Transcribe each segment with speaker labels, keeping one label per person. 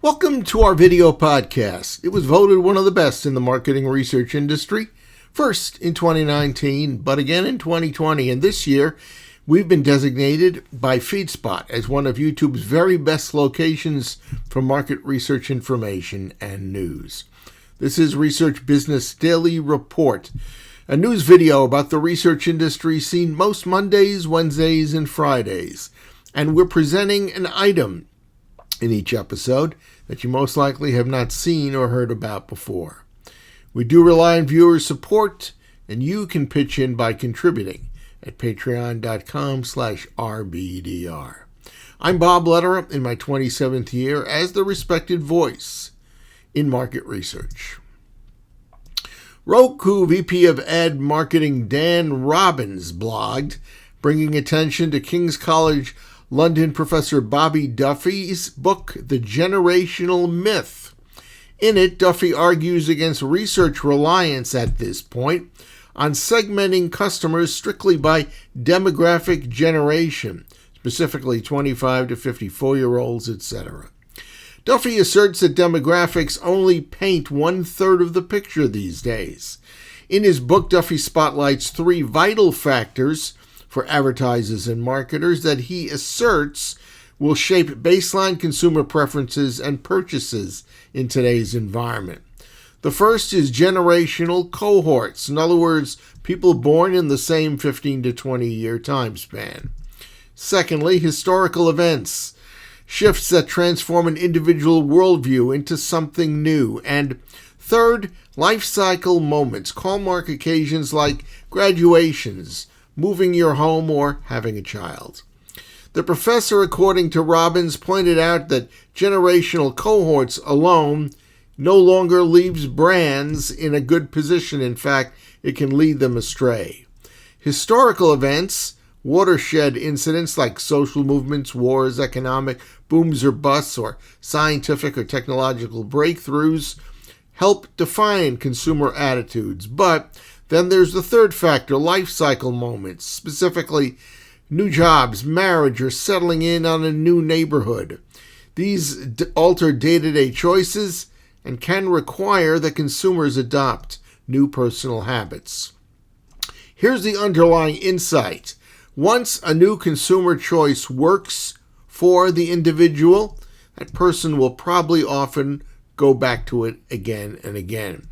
Speaker 1: Welcome to our video podcast. It was voted one of the best in the marketing research industry, first in 2019, but again in 2020. And this year, we've been designated by FeedSpot as one of YouTube's very best locations for market research information and news. This is Research Business Daily Report, a news video about the research industry seen most Mondays, Wednesdays, and Fridays. And we're presenting an item in each episode that you most likely have not seen or heard about before. We do rely on viewer support, and you can pitch in by contributing at patreon.com/RBDR. I'm Bob Lederer in my 27th year as the respected voice in market research. Roku VP of Ad Marketing Dan Robbins blogged, bringing attention to King's College London professor Bobby Duffy's book, The Generational Myth. In it, Duffy argues against research reliance at this point on segmenting customers strictly by demographic generation, specifically 25 to 54-year-olds, etc. Duffy asserts that demographics only paint 1/3 of the picture these days. In his book, Duffy spotlights 3 vital factors for advertisers and marketers that he asserts will shape baseline consumer preferences and purchases in today's environment. The first is generational cohorts, in other words, people born in the same 15 to 20-year time span. Secondly, historical events, shifts that transform an individual worldview into something new. And third, life cycle moments, hallmark occasions like graduations, moving your home, or having a child. The professor, according to Robbins, pointed out that generational cohorts alone no longer leaves brands in a good position. In fact, it can lead them astray. Historical events, watershed incidents like social movements, wars, economic booms or busts, or scientific or technological breakthroughs, help define consumer attitudes. But then there's the third factor, life cycle moments, specifically new jobs, marriage, or settling in on a new neighborhood. These alter day-to-day choices and can require that consumers adopt new personal habits. Here's the underlying insight. Once a new consumer choice works for the individual, that person will probably often go back to it again and again.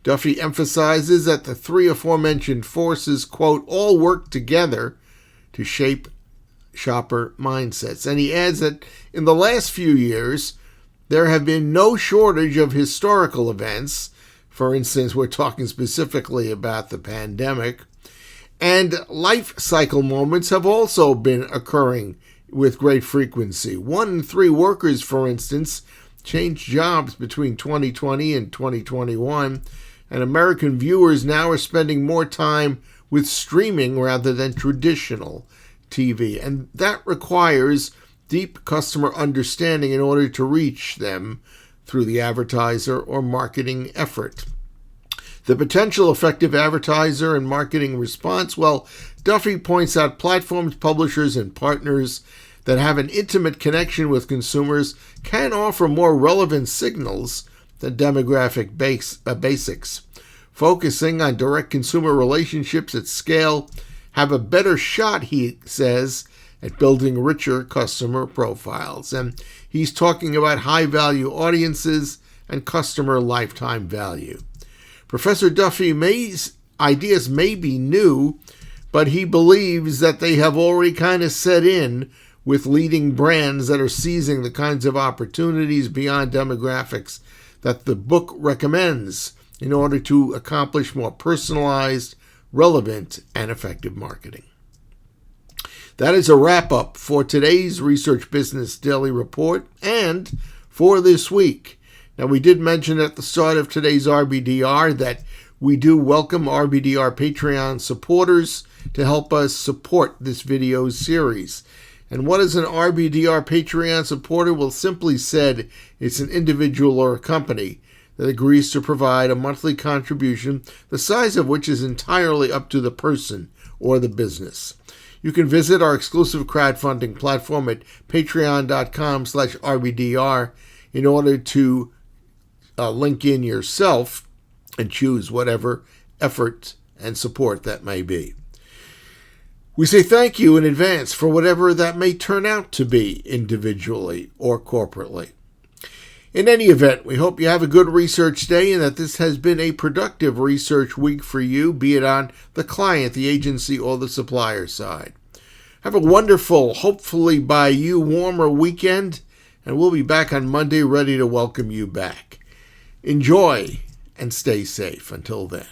Speaker 1: Duffy emphasizes that the 3 aforementioned forces, quote, all work together to shape shopper mindsets. And he adds that in the last few years, there have been no shortage of historical events. For instance, we're talking specifically about the pandemic. And life cycle moments have also been occurring with great frequency. 1 in 3 workers, for instance, changed jobs between 2020 and 2021. And American viewers now are spending more time with streaming rather than traditional TV. And that requires deep customer understanding in order to reach them through the advertiser or marketing effort. The potential effective advertiser and marketing response, well, Duffy points out platforms, publishers, and partners that have an intimate connection with consumers can offer more relevant signals than demographic basics. Focusing on direct consumer relationships at scale have a better shot, he says, at building richer customer profiles. And he's talking about high-value audiences and customer lifetime value. Professor Duffy's ideas may be new, but he believes that they have already kind of set in with leading brands that are seizing the kinds of opportunities beyond demographics that the book recommends in order to accomplish more personalized, relevant, and effective marketing. That is a wrap-up for today's Research Business Daily Report and for this week. Now, we did mention at the start of today's RBDR that we do welcome RBDR Patreon supporters to help us support this video series. And what is an RBDR Patreon supporter? Well, simply said, it's an individual or a company that agrees to provide a monthly contribution, the size of which is entirely up to the person or the business. You can visit our exclusive crowdfunding platform at patreon.com/RBDR in order to link in yourself and choose whatever effort and support that may be. We say thank you in advance for whatever that may turn out to be individually or corporately. In any event, we hope you have a good research day and that this has been a productive research week for you, be it on the client, the agency, or the supplier side. Have a wonderful, hopefully by you, warmer weekend, and we'll be back on Monday ready to welcome you back. Enjoy and stay safe until then.